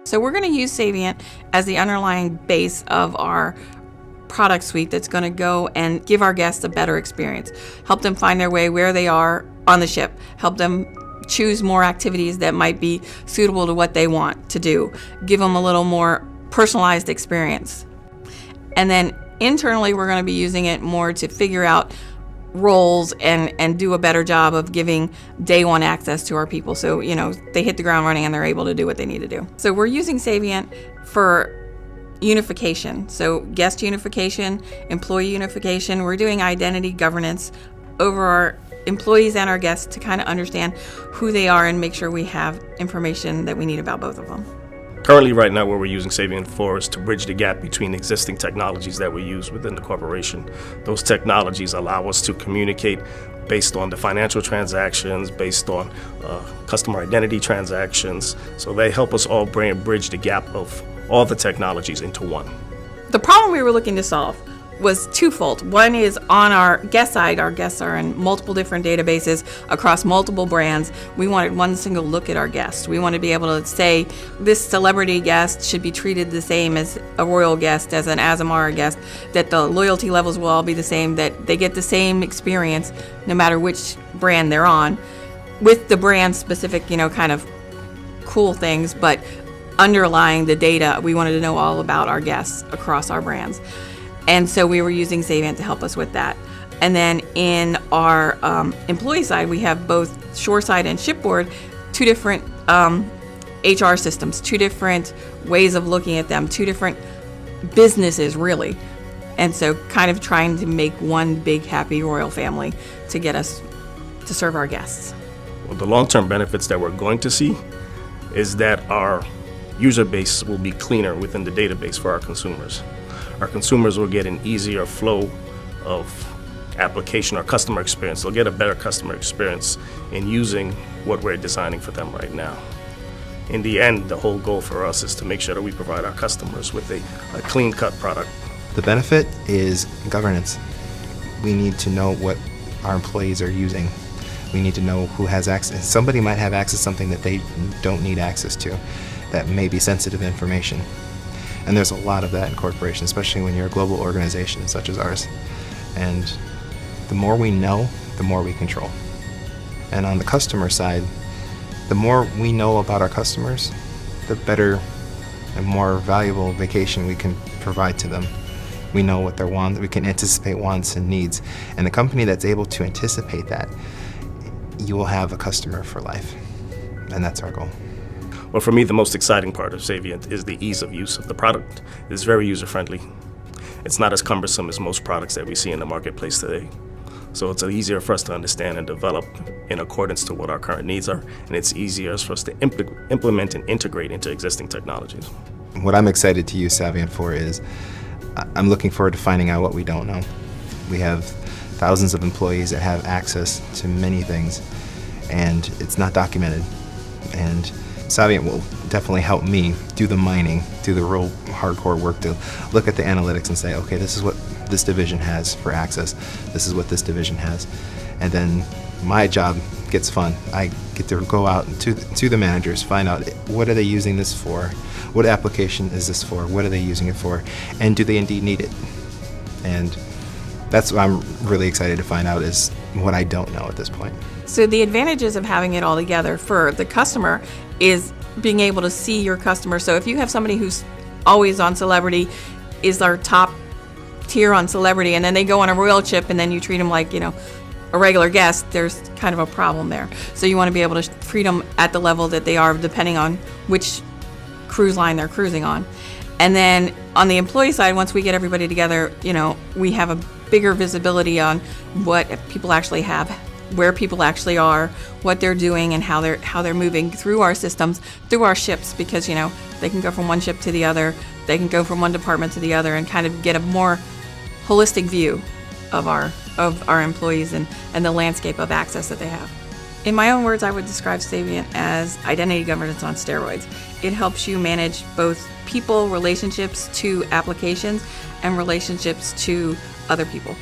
So we're going to use Saviynt as the underlying base of our product suite that's going to go and give our guests a better experience, help them find their way where they are on the ship, help them choose more activities that might be suitable to what they want to do, give them a little more personalized experience. And then internally, we're going to be using it more to figure out roles and do a better job of giving day one access to our people. So, they hit the ground running and they're able to do what they need to do. So we're using Saviynt for unification. So guest unification, employee unification. We're doing identity governance over our employees and our guests to kind of understand who they are and make sure we have information that we need about both of them. Currently, right now, what we're using Saviynt for is to bridge the gap between existing technologies that we use within the corporation. Those technologies allow us to communicate based on the financial transactions, based on customer identity transactions. So they help us all bridge the gap of all the technologies into one. The problem we were looking to solve was twofold. One is on our guest side. Our guests are in multiple different databases across multiple brands. We wanted one single look at our guests. We wanted to be able to say this celebrity guest should be treated the same as a royal guest, as an Azamara guest, that the loyalty levels will all be the same, that they get the same experience no matter which brand they're on, with the brand specific, kind of cool things, but underlying the data, we wanted to know all about our guests across our brands. And so we were using Saviynt to help us with that. And then in our employee side, we have both shoreside and shipboard, two different HR systems, two different ways of looking at them, two different businesses, really. And so kind of trying to make one big happy royal family to get us to serve our guests. Well, the long-term benefits that we're going to see is that our user base will be cleaner within the database for our consumers. Our consumers will get an easier flow of application or customer experience. They'll get a better customer experience in using what we're designing for them right now. In the end, the whole goal for us is to make sure that we provide our customers with a clean-cut product. The benefit is governance. We need to know what our employees are using. We need to know who has access. Somebody might have access to something that they don't need access to, that may be sensitive information. And there's a lot of that in corporations, especially when you're a global organization such as ours. And the more we know, the more we control. And on the customer side, the more we know about our customers, the better and more valuable vacation we can provide to them. We know what their wants, we can anticipate wants and needs. And the company that's able to anticipate that, you will have a customer for life. And that's our goal. Well, for me, the most exciting part of Saviynt is the ease of use of the product. It's very user-friendly. It's not as cumbersome as most products that we see in the marketplace today. So it's easier for us to understand and develop in accordance to what our current needs are, and it's easier for us to implement and integrate into existing technologies. What I'm excited to use Saviynt for is, I'm looking forward to finding out what we don't know. We have thousands of employees that have access to many things, and it's not documented. And Saviynt will definitely help me do the mining, do the real hardcore work to look at the analytics and say, okay, this is what this division has for access, this is what this division has. And then my job gets fun. I get to go out to the managers, find out what are they using this for, what application is this for, what are they using it for, and do they indeed need it? And that's what I'm really excited to find out, is what I don't know at this point. So the advantages of having it all together for the customer is being able to see your customer. So if you have somebody who's always on Celebrity, is our top tier on Celebrity, and then they go on a royal ship and then you treat them like, a regular guest, there's kind of a problem there. So you want to be able to treat them at the level that they are, depending on which cruise line they're cruising on. And then on the employee side, once we get everybody together, we have a bigger visibility on what people actually have, where people actually are, what they're doing, and how they're moving through our systems, through our ships, because they can go from one ship to the other, they can go from one department to the other, and kind of get a more holistic view of our employees and the landscape of access that they have. In my own words, I would describe Saviynt as identity governance on steroids. It helps you manage both people, relationships to applications, and relationships to other people.